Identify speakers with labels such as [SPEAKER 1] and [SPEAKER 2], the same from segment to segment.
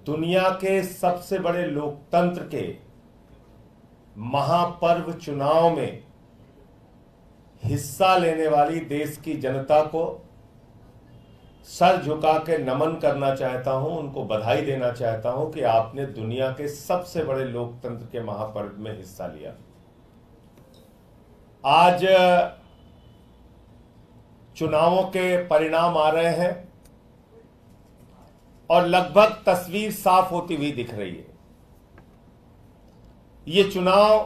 [SPEAKER 1] दुनिया के सबसे बड़े लोकतंत्र के महापर्व चुनाव में हिस्सा लेने वाली देश की जनता को सर झुका के नमन करना चाहता हूं, उनको बधाई देना चाहता हूं कि आपने दुनिया के सबसे बड़े लोकतंत्र के महापर्व में हिस्सा लिया। आज चुनावों के परिणाम आ रहे हैं और लगभग तस्वीर साफ होती हुई दिख रही है। ये चुनाव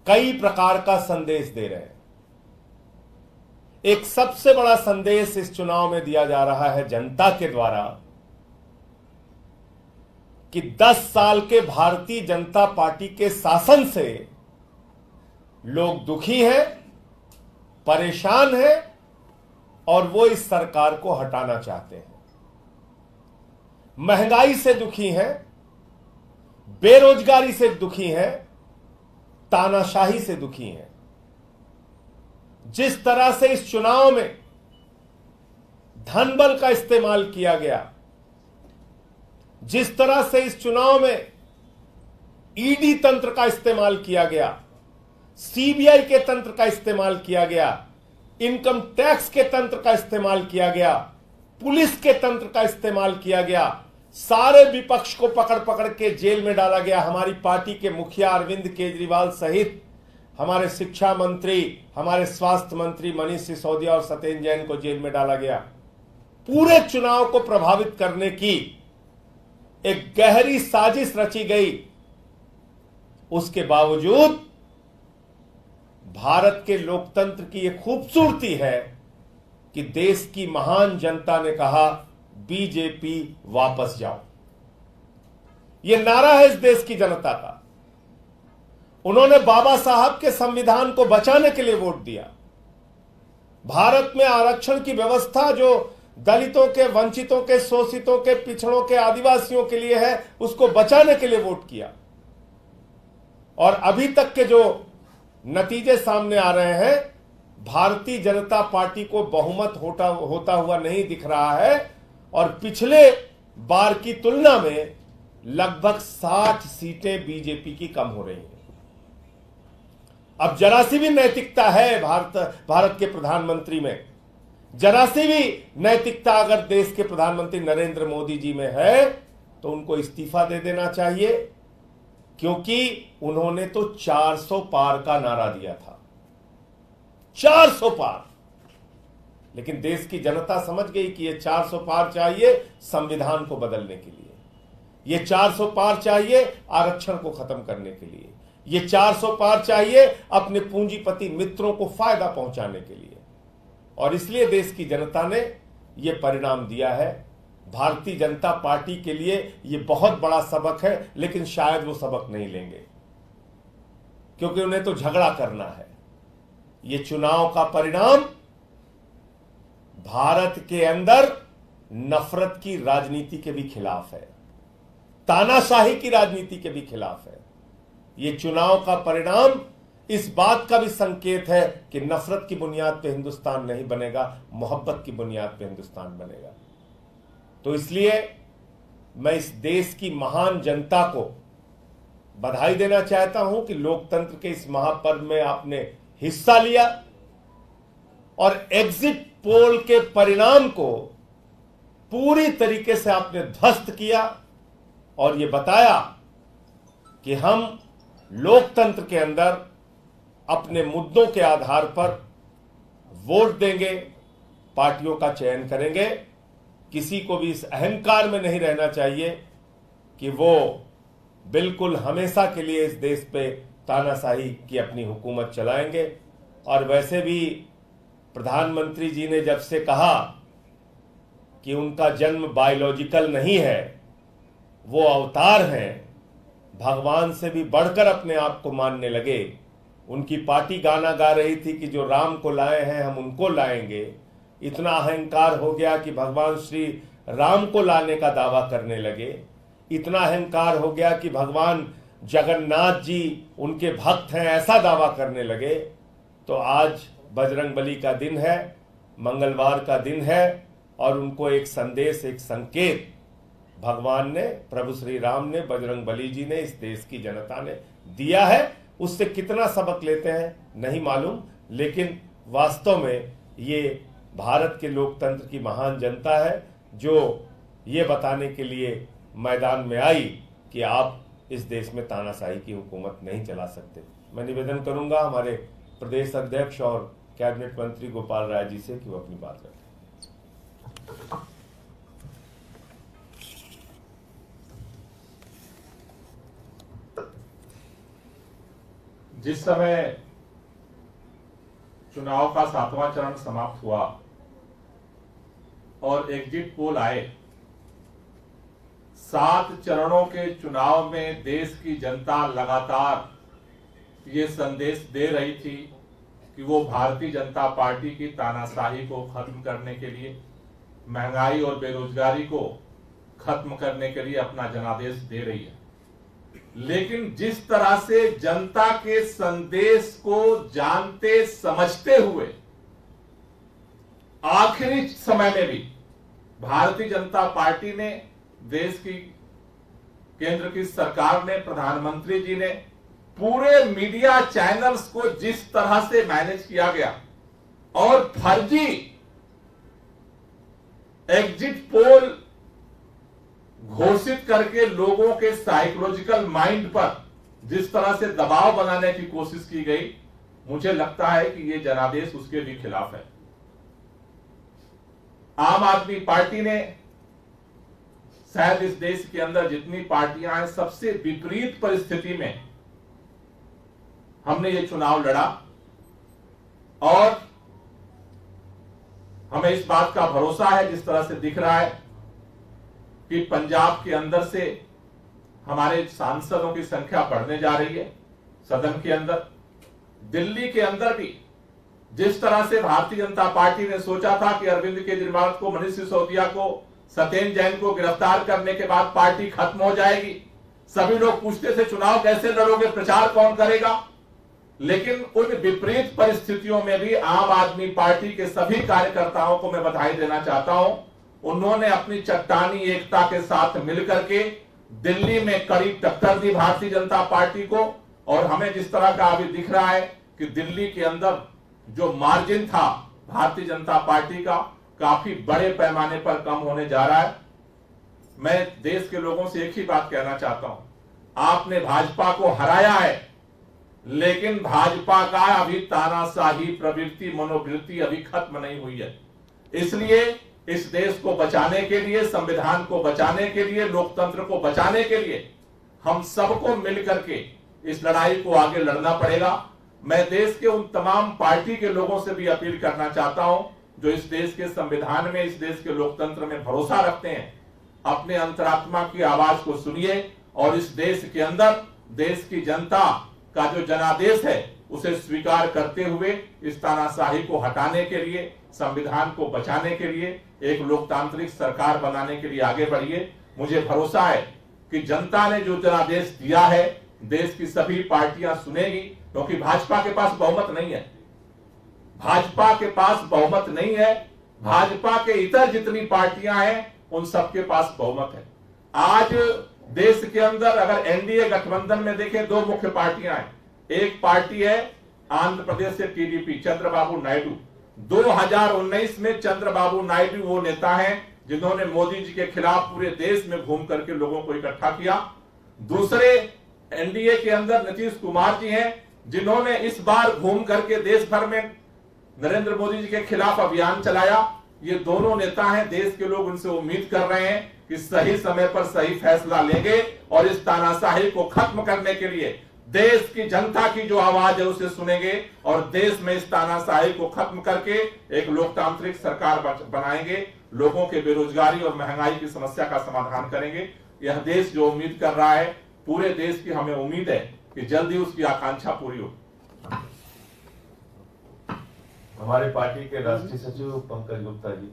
[SPEAKER 1] कई प्रकार का संदेश दे रहे हैं। एक सबसे बड़ा संदेश इस चुनाव में दिया जा रहा है जनता के द्वारा कि 10 साल के भारतीय जनता पार्टी के शासन से लोग दुखी हैं, परेशान हैं और वो इस सरकार को हटाना चाहते हैं। महंगाई से दुखी हैं, बेरोजगारी से दुखी हैं, तानाशाही से दुखी हैं। जिस तरह से इस चुनाव में धन बल का इस्तेमाल किया गया, जिस तरह से इस चुनाव में ईडी तंत्र का इस्तेमाल किया गया, सीबीआई के तंत्र का इस्तेमाल किया गया, इनकम टैक्स के तंत्र का इस्तेमाल किया गया, पुलिस के तंत्र का इस्तेमाल किया गया, सारे विपक्ष को पकड़ पकड़ के जेल में डाला गया। हमारी पार्टी के मुखिया अरविंद केजरीवाल सहित हमारे शिक्षा मंत्री, हमारे स्वास्थ्य मंत्री मनीष सिसोदिया और सत्येंद्र जैन को जेल में डाला गया। पूरे चुनाव को प्रभावित करने की एक गहरी साजिश रची गई। उसके बावजूद भारत के लोकतंत्र की यह खूबसूरती है कि देश की महान जनता ने कहा बीजेपी वापस जाओ। यह नारा है इस देश की जनता का। उन्होंने बाबा साहब के संविधान को बचाने के लिए वोट दिया। भारत में आरक्षण की व्यवस्था जो दलितों के, वंचितों के, शोषितों के, पिछड़ों के, आदिवासियों के लिए है, उसको बचाने के लिए वोट किया। और अभी तक के जो नतीजे सामने आ रहे हैं, भारतीय जनता पार्टी को बहुमत होता हुआ नहीं दिख रहा है और पिछले बार की तुलना में लगभग 60 सीटें बीजेपी की कम हो रही हैं। अब जरा सी भी नैतिकता है भारत के प्रधानमंत्री में, जरा सी भी नैतिकता अगर देश के प्रधानमंत्री नरेंद्र मोदी जी में है तो उनको इस्तीफा दे देना चाहिए, क्योंकि उन्होंने तो 400 पार का नारा दिया था। 400 पार। लेकिन देश की जनता समझ गई कि ये 400 पार चाहिए संविधान को बदलने के लिए, ये 400 पार चाहिए आरक्षण को खत्म करने के लिए, ये 400 पार चाहिए अपने पूंजीपति मित्रों को फायदा पहुंचाने के लिए। और इसलिए देश की जनता ने यह परिणाम दिया है। भारतीय जनता पार्टी के लिए यह बहुत बड़ा सबक है, लेकिन शायद वो सबक नहीं लेंगे, क्योंकि उन्हें तो झगड़ा करना है। यह चुनाव का परिणाम भारत के अंदर नफरत की राजनीति के भी खिलाफ है, तानाशाही की राजनीति के भी खिलाफ है। यह चुनाव का परिणाम इस बात का भी संकेत है कि नफरत की बुनियाद पे हिंदुस्तान नहीं बनेगा, मोहब्बत की बुनियाद पे हिंदुस्तान बनेगा। तो इसलिए मैं इस देश की महान जनता को बधाई देना चाहता हूं कि लोकतंत्र के इस महापर्व में आपने हिस्सा लिया और एग्जिट पोल के परिणाम को पूरी तरीके से आपने ध्वस्त किया और यह बताया कि हम लोकतंत्र के अंदर अपने मुद्दों के आधार पर वोट देंगे, पार्टियों का चयन करेंगे। किसी को भी इस अहंकार में नहीं रहना चाहिए कि वो बिल्कुल हमेशा के लिए इस देश पे तानाशाही की अपनी हुकूमत चलाएंगे। और वैसे भी प्रधानमंत्री जी ने जब से कहा कि उनका जन्म बायोलॉजिकल नहीं है, वो अवतार हैं, भगवान से भी बढ़कर अपने आप को मानने लगे। उनकी पार्टी गाना गा रही थी कि जो राम को लाए हैं हम उनको लाएंगे। इतना अहंकार हो गया कि भगवान श्री राम को लाने का दावा करने लगे। इतना अहंकार हो गया कि भगवान जगन्नाथ जी उनके भक्त हैं, ऐसा दावा करने लगे। तो आज बजरंगबली का दिन है, मंगलवार का दिन है और उनको एक संदेश, एक संकेत भगवान ने, प्रभु श्री राम ने, बजरंगबली जी ने, इस देश की जनता ने दिया है। उससे कितना सबक लेते हैं नहीं मालूम, लेकिन वास्तव में ये भारत के लोकतंत्र की महान जनता है जो ये बताने के लिए मैदान में आई कि आप इस देश में तानाशाही की हुकूमत नहीं चला सकते। मैं निवेदन करूंगा हमारे प्रदेश अध्यक्ष और कैबिनेट मंत्री गोपाल राय जी से कि वो अपनी बात रखें।
[SPEAKER 2] जिस समय चुनाव का 7वां चरण समाप्त हुआ और एग्जिट पोल आए, 7 चरणों के चुनाव में देश की जनता लगातार ये संदेश दे रही थी कि वो भारतीय जनता पार्टी की तानाशाही को खत्म करने के लिए, महंगाई और बेरोजगारी को खत्म करने के लिए अपना जनादेश दे रही है। लेकिन जिस तरह से जनता के संदेश को जानते समझते हुए आखिरी समय में भी भारतीय जनता पार्टी ने, देश की केंद्र की सरकार ने, प्रधानमंत्री जी ने, पूरे मीडिया चैनल्स को जिस तरह से मैनेज किया गया और फर्जी एग्जिट पोल घोषित करके लोगों के साइकोलॉजिकल माइंड पर जिस तरह से दबाव बनाने की कोशिश की गई, मुझे लगता है कि यह जनादेश उसके भी खिलाफ है। आम आदमी पार्टी ने शायद इस देश के अंदर जितनी पार्टियां हैं, सबसे विपरीत परिस्थिति में हमने ये चुनाव लड़ा और हमें इस बात का भरोसा है, जिस तरह से दिख रहा है कि पंजाब के अंदर से हमारे सांसदों की संख्या बढ़ने जा रही है सदन के अंदर। दिल्ली के अंदर भी जिस तरह से भारतीय जनता पार्टी ने सोचा था कि अरविंद केजरीवाल को, मनीष सिसोदिया को, सत्येंद्र जैन को गिरफ्तार करने के बाद पार्टी खत्म हो जाएगी। सभी लोग पूछते थे चुनाव कैसे लड़ोगे, प्रचार कौन करेगा। लेकिन उन विपरीत परिस्थितियों में भी आम आदमी पार्टी के सभी कार्यकर्ताओं को मैं बधाई देना चाहता हूं। उन्होंने अपनी चट्टानी एकता के साथ मिलकर के दिल्ली में कड़ी टक्कर दी भारतीय जनता पार्टी को। और हमें जिस तरह का अभी दिख रहा है कि दिल्ली के अंदर जो मार्जिन था भारतीय जनता पार्टी का, काफी बड़े पैमाने पर कम होने जा रहा है। मैं देश के लोगों से एक ही बात कहना चाहता हूं, आपने भाजपा को हराया है, लेकिन भाजपा का अभी तानाशाही प्रवृत्ति, मनोवृत्ति अभी खत्म नहीं हुई है। इसलिए इस देश को बचाने के लिए, संविधान को बचाने के लिए, लोकतंत्र को बचाने के लिए हम सबको मिलकर के इस लड़ाई को आगे लड़ना पड़ेगा। मैं देश के उन तमाम पार्टी के लोगों से भी अपील करना चाहता हूं जो इस देश के संविधान में, इस देश के लोकतंत्र में भरोसा रखते हैं। अपने अंतरात्मा की आवाज को सुनिए और इस देश के अंदर देश की जनता का जो जनादेश है उसे स्वीकार करते हुए इस तानाशाही को हटाने के लिए, संविधान को बचाने के लिए, एक लोकतांत्रिक सरकार बनाने के लिए आगे बढ़िए। मुझे भरोसा है कि जनता ने जो जनादेश दिया है देश की सभी पार्टियां सुनेगी, क्योंकि भाजपा के पास बहुमत नहीं है। भाजपा के पास बहुमत नहीं है। भाजपा के इतर जितनी पार्टियां हैं उन सबके पास बहुमत है। आज देश के अंदर अगर एनडीए गठबंधन में देखें, 2 मुख्य पार्टियां हैं। एक पार्टी है आंध्र प्रदेश से टीडीपी, चंद्रबाबू नायडू। 2019 में चंद्रबाबू नायडू वो नेता हैं जिन्होंने मोदी जी के खिलाफ पूरे देश में घूम करके लोगों को इकट्ठा किया। दूसरे एनडीए के अंदर नीतीश कुमार जी हैं जिन्होंने इस बार घूम करके देश भर में नरेंद्र मोदी जी के खिलाफ अभियान चलाया। ये दोनों नेता हैं, देश के लोग उनसे उम्मीद कर रहे हैं कि सही समय पर सही फैसला लेंगे और इस तानाशाही को खत्म करने के लिए देश की जनता की जो आवाज है उसे सुनेंगे और देश में इस तानाशाही को खत्म करके एक लोकतांत्रिक सरकार बनाएंगे। लोगों के बेरोजगारी और महंगाई की समस्या का समाधान करेंगे। यह देश जो उम्मीद कर रहा है, पूरे देश की हमें उम्मीद है कि जल्दी उसकी आकांक्षा पूरी हो।
[SPEAKER 1] हमारे पार्टी के राष्ट्रीय सचिव पंकज गुप्ता जी।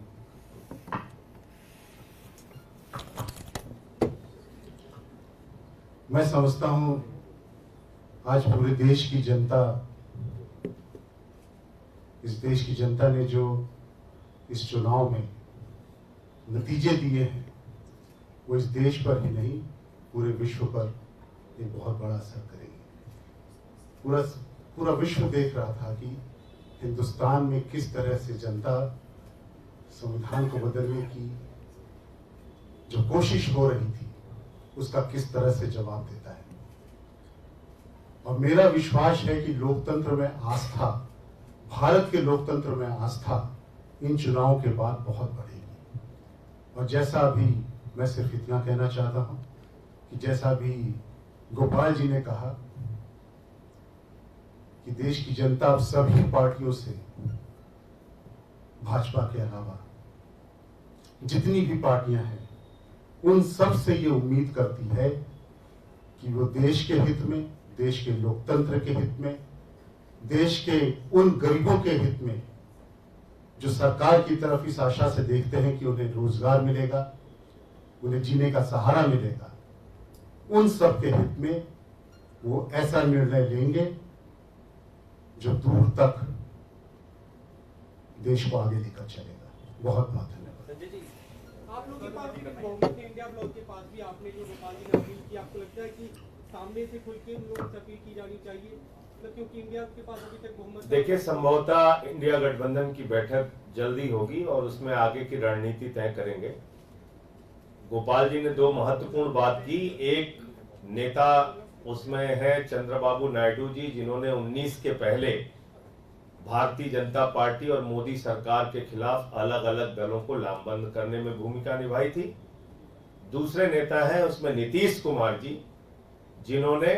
[SPEAKER 3] मैं समझता हूं आज पूरे देश की जनता, इस देश की जनता ने जो इस चुनाव में नतीजे दिए हैं वो इस देश पर ही नहीं पूरे विश्व पर एक बहुत बड़ा असर करेगी। पूरा विश्व देख रहा था कि हिंदुस्तान में किस तरह से जनता संविधान को बदलने की जो कोशिश हो रही थी उसका किस तरह से जवाब देता है। और मेरा विश्वास है कि लोकतंत्र में आस्था, भारत के लोकतंत्र में आस्था इन चुनावों के बाद बहुत बढ़ेगी। और जैसा अभी मैं सिर्फ इतना कहना चाहता हूं कि जैसा भी गोपाल जी ने कहा कि देश की जनता अब सभी पार्टियों से, भाजपा के अलावा जितनी भी पार्टियां हैं, उन सब से ये उम्मीद करती है कि वो देश के हित में, देश के लोकतंत्र के हित में, देश के उन गरीबों के हित में जो सरकार की तरफ इस आशा से देखते हैं कि उन्हें रोजगार मिलेगा, उन्हें जीने का सहारा मिलेगा, उन सब के हित में वो ऐसा निर्णय लेंगे जो दूर तक देश को आगे लेकर चलेगा। बहुत बहुत धन्यवाद।
[SPEAKER 4] संजय जी, आप लोगों के पास भी बहुमत इंडिया ब्लॉक के पास भी आपने जो गोपाल जी ने अपील की, आपको लगता है कि सामने से खुल के उन लोगों से अपील की जानी चाहिए, मतलब क्योंकि इंडिया के पास अभी तक बहुमत।
[SPEAKER 1] देखिए, संभवतः इंडिया गठबंधन की बैठक जल्दी होगी और उसमें आगे की रणनीति तय करेंगे। गोपाल जी ने दो महत्वपूर्ण बात की। एक नेता उसमें है चंद्रबाबू नायडू जी, जिन्होंने 19 के पहले भारतीय जनता पार्टी और मोदी सरकार के खिलाफ अलग अलग दलों को लामबंद करने में भूमिका निभाई थी। दूसरे नेता हैं उसमें नीतीश कुमार जी, जिन्होंने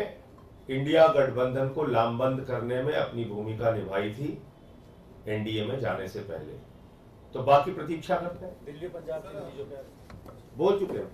[SPEAKER 1] इंडिया गठबंधन को लामबंद करने में अपनी भूमिका निभाई थी एनडीए में जाने से पहले। तो बाकी प्रतीक्षा करते हैं।
[SPEAKER 4] दिल्ली पंजाब से जो
[SPEAKER 1] बोल चुके हैं।